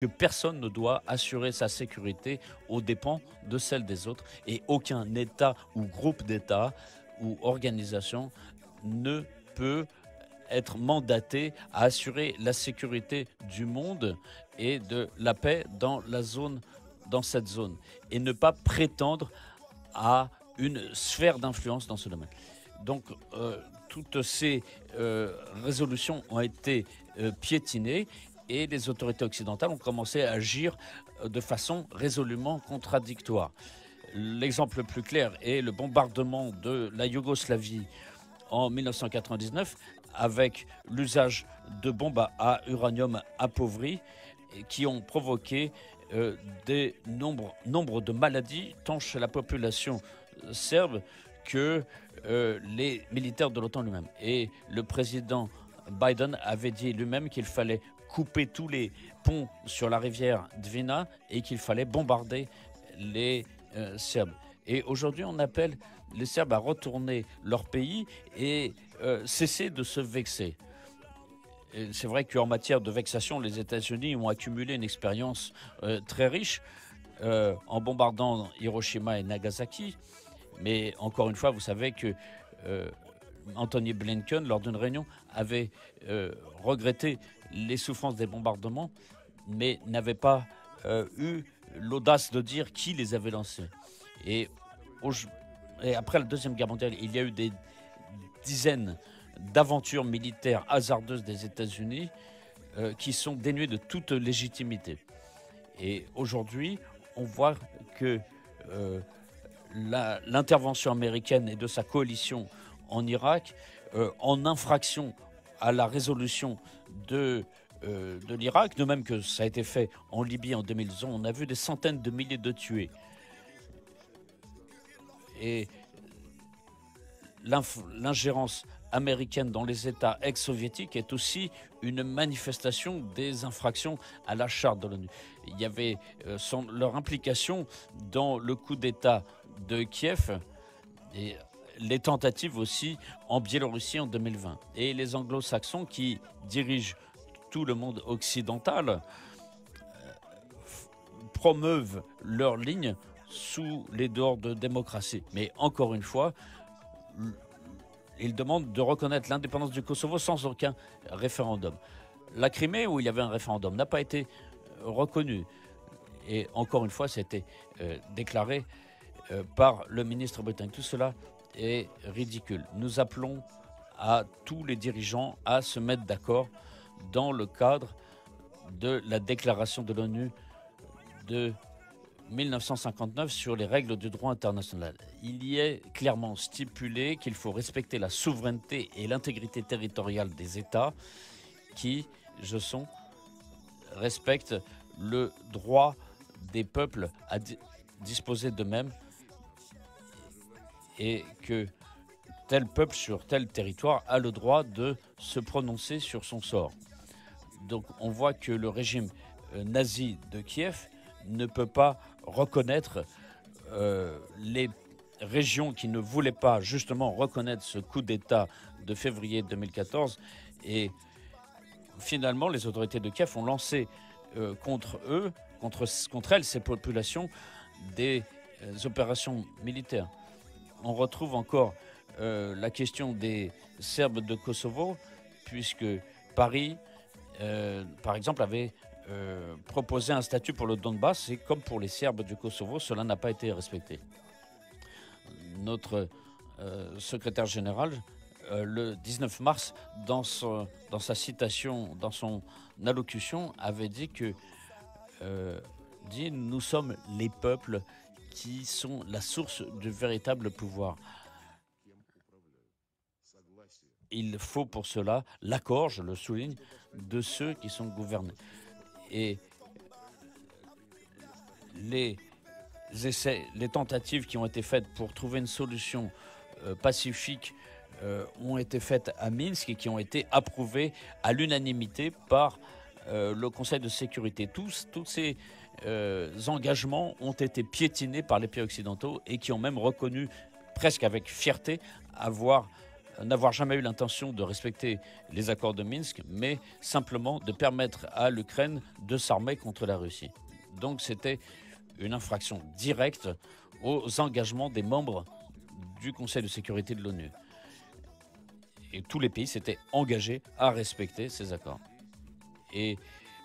que personne ne doit assurer sa sécurité aux dépens de celle des autres et aucun État ou groupe d'États ou organisation ne peut être mandaté à assurer la sécurité du monde et de la paix dans cette zone et ne pas prétendre à une sphère d'influence dans ce domaine. Donc, toutes ces résolutions ont été piétinées et les autorités occidentales ont commencé à agir de façon résolument contradictoire. L'exemple le plus clair est le bombardement de la Yougoslavie en 1999 avec l'usage de bombes à uranium appauvri qui ont provoqué des nombres de maladies tant chez la population serbe que les militaires de l'OTAN lui-même. Et le président Biden avait dit lui-même qu'il fallait couper tous les ponts sur la rivière Dvina et qu'il fallait bombarder les Serbes. Et aujourd'hui, on appelle les Serbes à retourner leur pays et cesser de se vexer. C'est vrai qu'en matière de vexation, les États-Unis ont accumulé une expérience très riche en bombardant Hiroshima et Nagasaki. Mais encore une fois, vous savez que Anthony Blinken, lors d'une réunion, avait regretté les souffrances des bombardements, mais n'avait pas eu l'audace de dire qui les avait lancés. Et après la Deuxième Guerre mondiale, il y a eu des dizaines d'aventures militaires hasardeuses des États-Unis qui sont dénuées de toute légitimité. Et aujourd'hui, on voit que l'intervention américaine et de sa coalition en Irak, en infraction à la résolution de l'Irak, de même que ça a été fait en Libye en 2011, on a vu des centaines de milliers de tués. Et l'ingérence américaine dans les États ex-soviétiques est aussi une manifestation des infractions à la charte de l'ONU. Il y avait leur implication dans le coup d'État de Kiev et les tentatives aussi en Biélorussie en 2020. Et les anglo-saxons qui dirigent tout le monde occidental promeuvent leur ligne sous les dehors de démocratie. Mais encore une fois, ils demandent de reconnaître l'indépendance du Kosovo sans aucun référendum. La Crimée, où il y avait un référendum, n'a pas été reconnue. Et encore une fois, c'était déclaré par le ministre britannique. Tout cela est ridicule. Nous appelons à tous les dirigeants à se mettre d'accord dans le cadre de la déclaration de l'ONU de 1959 sur les règles du droit international. Il y est clairement stipulé qu'il faut respecter la souveraineté et l'intégrité territoriale des États qui, respectent le droit des peuples à disposer d'eux-mêmes et que tel peuple sur tel territoire a le droit de se prononcer sur son sort. Donc on voit que le régime nazi de Kiev ne peut pas reconnaître les régions qui ne voulaient pas justement reconnaître ce coup d'État de février 2014. Et finalement, les autorités de Kiev ont lancé contre elles, ces populations, des opérations militaires. On retrouve encore la question des Serbes de Kosovo, puisque Paris, par exemple, avait proposé un statut pour le Donbass, et comme pour les Serbes du Kosovo, cela n'a pas été respecté. Notre secrétaire général, le 19 mars, dans sa citation, dans son allocution, avait dit que nous sommes les peuples qui sont la source du véritable pouvoir. Il faut pour cela l'accord, je le souligne, de ceux qui sont gouvernés. Et les tentatives qui ont été faites pour trouver une solution pacifique ont été faites à Minsk et qui ont été approuvées à l'unanimité par le Conseil de sécurité. Tous ces engagements ont été piétinés par les pays occidentaux et qui ont même reconnu presque avec fierté avoir n'avoir jamais eu l'intention de respecter les accords de Minsk, mais simplement de permettre à l'Ukraine de s'armer contre la Russie. Donc c'était une infraction directe aux engagements des membres du Conseil de sécurité de l'ONU. Et tous les pays s'étaient engagés à respecter ces accords. Et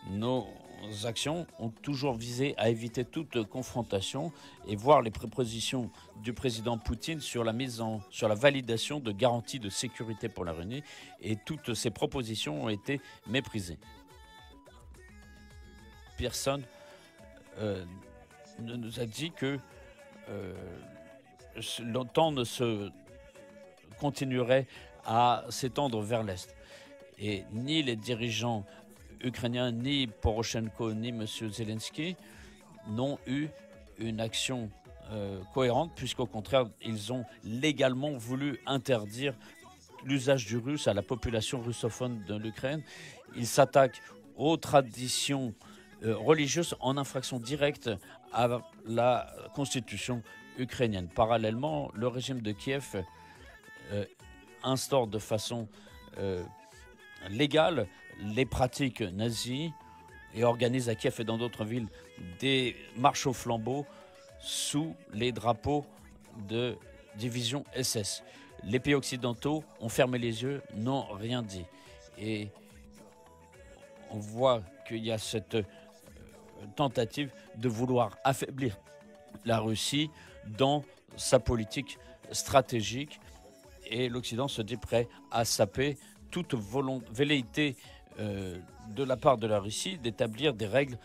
nos actions ont toujours visé à éviter toute confrontation et voir les propositions du président Poutine sur la validation de garanties de sécurité pour la Russie. Et toutes ces propositions ont été méprisées. Personne ne nous a dit que l'OTAN ne se continuerait à s'étendre vers l'Est. Et ni les dirigeants ukrainiens, ni Poroshenko, ni M. Zelensky n'ont eu une action cohérente, puisqu'au contraire, ils ont légalement voulu interdire l'usage du russe à la population russophone de l'Ukraine. Ils s'attaquent aux traditions religieuses en infraction directe à la constitution ukrainienne. Parallèlement, le régime de Kiev instaure de façon légale les pratiques nazies et organise à Kiev et dans d'autres villes des marches au flambeau sous les drapeaux de division SS. Les pays occidentaux ont fermé les yeux, n'ont rien dit. Et on voit qu'il y a cette tentative de vouloir affaiblir la Russie dans sa politique stratégique. Et l'Occident se dit prêt à saper toute velléité de la part de la Russie d'établir des règles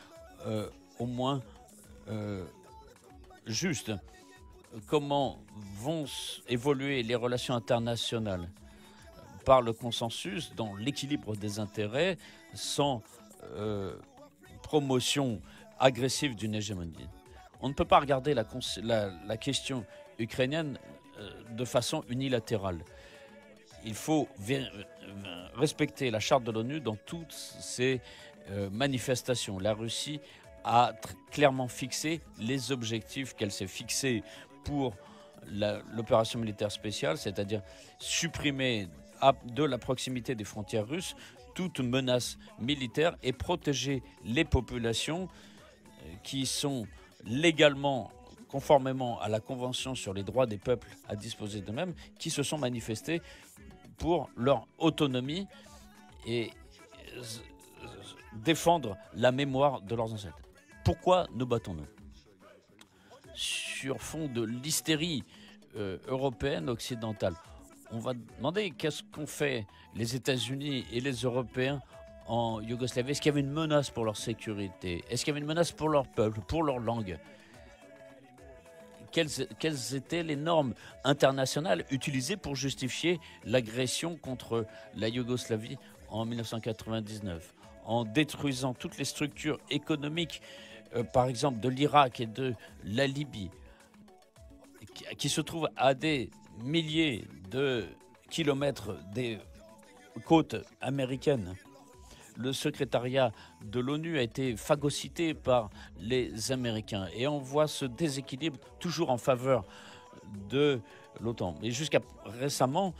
au moins justes. Comment vont évoluer les relations internationales? Par le consensus, dans l'équilibre des intérêts, sans promotion agressive d'une hégémonie. On ne peut pas regarder la question ukrainienne de façon unilatérale. Il faut respecter la charte de l'ONU dans toutes ses manifestations. La Russie a clairement fixé les objectifs qu'elle s'est fixés pour l'opération militaire spéciale, c'est-à-dire supprimer de la proximité des frontières russes toute menace militaire et protéger les populations qui sont légalement, conformément à la Convention sur les droits des peuples à disposer d'eux-mêmes, qui se sont manifestés pour leur autonomie et défendre la mémoire de leurs ancêtres. Pourquoi nous battons-nous? Sur fond de l'hystérie européenne occidentale. On va demander qu'est-ce qu'ont fait les États-Unis et les Européens en Yougoslavie. Est-ce qu'il y avait une menace pour leur sécurité? Est-ce qu'il y avait une menace pour leur peuple, pour leur langue? Quelles étaient les normes internationales utilisées pour justifier l'agression contre la Yougoslavie en 1999, en détruisant toutes les structures économiques, par exemple de l'Irak et de la Libye, qui se trouvent à des milliers de kilomètres des côtes américaines. Le secrétariat de l'ONU a été phagocyté par les Américains et on voit ce déséquilibre toujours en faveur de l'OTAN. Et jusqu'à récemment,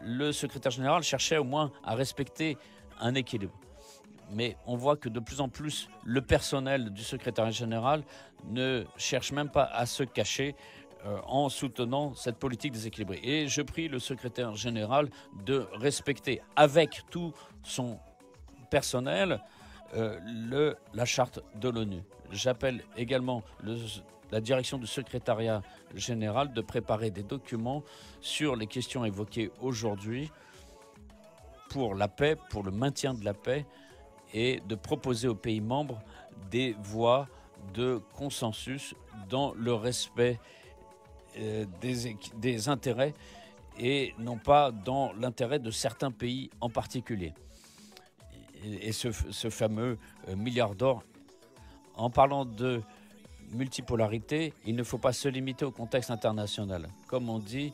le secrétaire général cherchait au moins à respecter un équilibre. Mais on voit que de plus en plus, le personnel du secrétariat général ne cherche même pas à se cacher en soutenant cette politique déséquilibrée. Et je prie le secrétaire général de respecter avec tout son personnel la charte de l'ONU. J'appelle également la direction du secrétariat général de préparer des documents sur les questions évoquées aujourd'hui pour la paix, pour le maintien de la paix et de proposer aux pays membres des voies de consensus dans le respect des intérêts et non pas dans l'intérêt de certains pays en particulier. Et ce fameux milliard d'or. En parlant de multipolarité, il ne faut pas se limiter au contexte international. Comme on dit,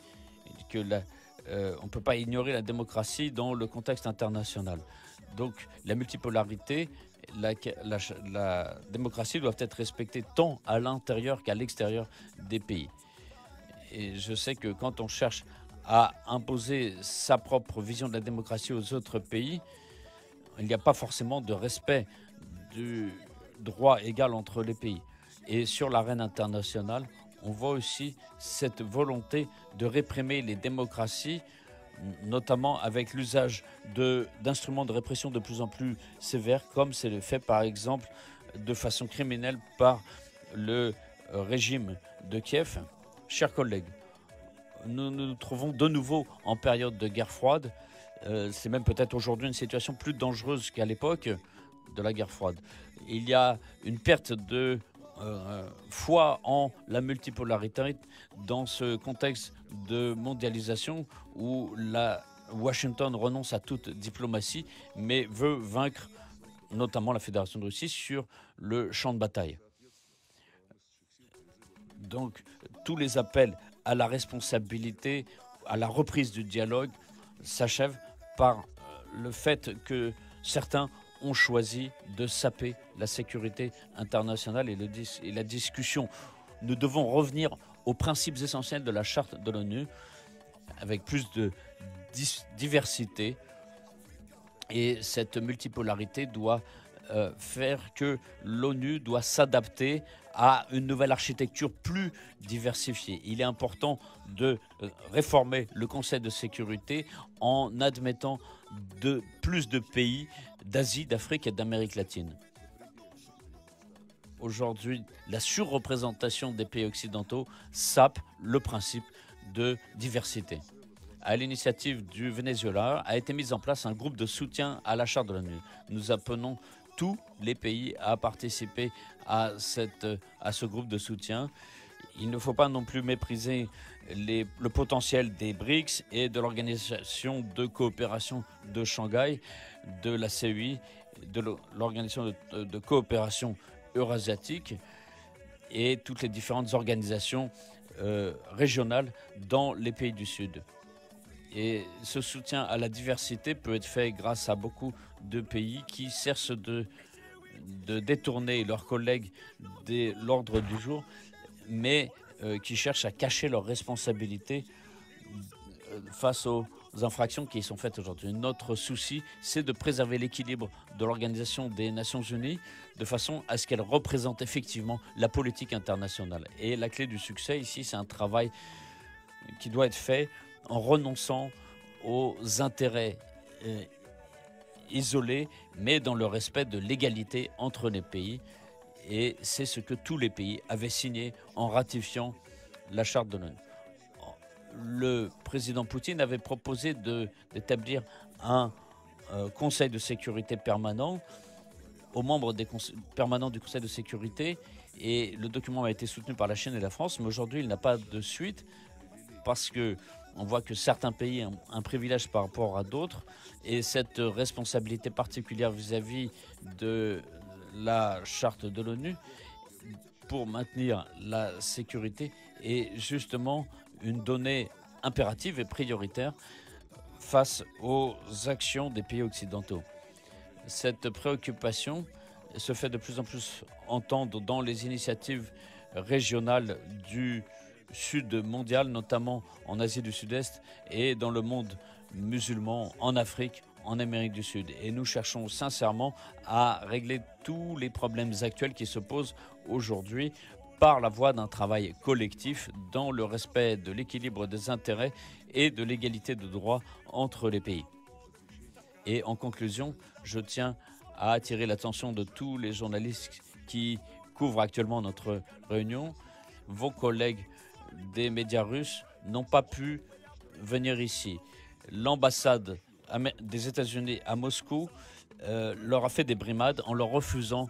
on ne peut pas ignorer la démocratie dans le contexte international. Donc la multipolarité, la démocratie doivent être respectées tant à l'intérieur qu'à l'extérieur des pays. Et je sais que quand on cherche à imposer sa propre vision de la démocratie aux autres pays, il n'y a pas forcément de respect du droit égal entre les pays. Et sur l'arène internationale, on voit aussi cette volonté de réprimer les démocraties, notamment avec l'usage d'instruments de répression de plus en plus sévères, comme c'est le fait par exemple de façon criminelle par le régime de Kiev. Chers collègues, nous nous trouvons de nouveau en période de guerre froide. C'est même peut-être aujourd'hui une situation plus dangereuse qu'à l'époque de la guerre froide. Il y a une perte de foi en la multipolarité dans ce contexte de mondialisation où Washington renonce à toute diplomatie mais veut vaincre notamment la Fédération de Russie sur le champ de bataille. Donc tous les appels à la responsabilité, à la reprise du dialogue s'achèvent par le fait que certains ont choisi de saper la sécurité internationale et la discussion. Nous devons revenir aux principes essentiels de la charte de l'ONU avec plus de diversité, et cette multipolarité doit faire que l'ONU doit s'adapter à une nouvelle architecture plus diversifiée. Il est important de réformer le Conseil de sécurité en admettant plus de pays d'Asie, d'Afrique et d'Amérique latine. Aujourd'hui, la surreprésentation des pays occidentaux sape le principe de diversité. À l'initiative du Venezuela, a été mis en place un groupe de soutien à la Charte de l'ONU. Nous appelons tous les pays à participer à ce groupe de soutien. Il ne faut pas non plus mépriser le potentiel des BRICS et de l'Organisation de coopération de Shanghai, de la CEI, de l'Organisation de coopération eurasiatique et toutes les différentes organisations régionales dans les pays du Sud. Et ce soutien à la diversité peut être fait grâce à beaucoup de pays qui cherchent de détourner leurs collègues de l'ordre du jour, mais qui cherchent à cacher leurs responsabilités face aux infractions qui y sont faites aujourd'hui. Notre souci, c'est de préserver l'équilibre de l'Organisation des Nations Unies de façon à ce qu'elle représente effectivement la politique internationale. Et la clé du succès ici, c'est un travail qui doit être fait en renonçant aux intérêts isolés, mais dans le respect de l'égalité entre les pays. Et c'est ce que tous les pays avaient signé en ratifiant la Charte de l'ONU. Le président Poutine avait proposé d'établir un Conseil de sécurité permanent aux membres permanents du Conseil de sécurité, et le document a été soutenu par la Chine et la France, mais aujourd'hui il n'a pas de suite parce que on voit que certains pays ont un privilège par rapport à d'autres, et cette responsabilité particulière vis-à-vis de la charte de l'ONU pour maintenir la sécurité est justement une donnée impérative et prioritaire face aux actions des pays occidentaux. Cette préoccupation se fait de plus en plus entendre dans les initiatives régionales du Sud mondial, notamment en Asie du Sud-Est et dans le monde musulman, en Afrique, en Amérique du Sud. Et nous cherchons sincèrement à régler tous les problèmes actuels qui se posent aujourd'hui par la voie d'un travail collectif dans le respect de l'équilibre des intérêts et de l'égalité de droits entre les pays. Et en conclusion, je tiens à attirer l'attention de tous les journalistes qui couvrent actuellement notre réunion. Vos collègues des médias russes n'ont pas pu venir ici. L'ambassade des États-Unis à Moscou leur a fait des brimades en leur refusant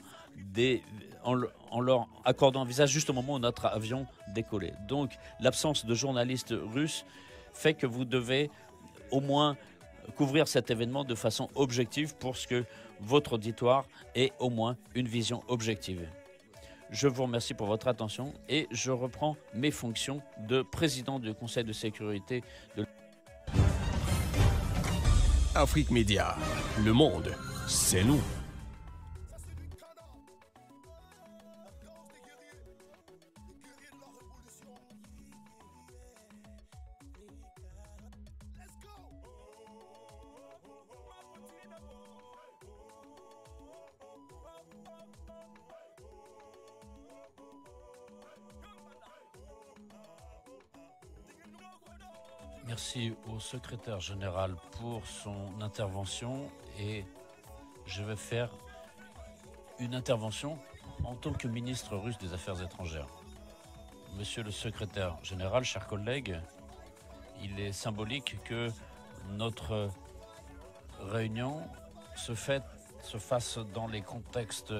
en leur accordant un visa juste au moment où notre avion décollait. Donc l'absence de journalistes russes fait que vous devez au moins couvrir cet événement de façon objective pour que votre auditoire ait au moins une vision objective. Je vous remercie pour votre attention et je reprends mes fonctions de président du Conseil de sécurité de Afrique Média, le monde, c'est nous. Merci au secrétaire général pour son intervention et je vais faire une intervention en tant que ministre russe des Affaires étrangères. Monsieur le secrétaire général, chers collègues, il est symbolique que notre réunion se fasse dans les contextes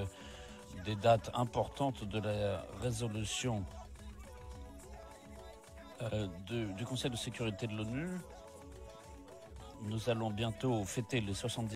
des dates importantes de la résolution du Conseil de sécurité de l'ONU. Nous allons bientôt fêter les 70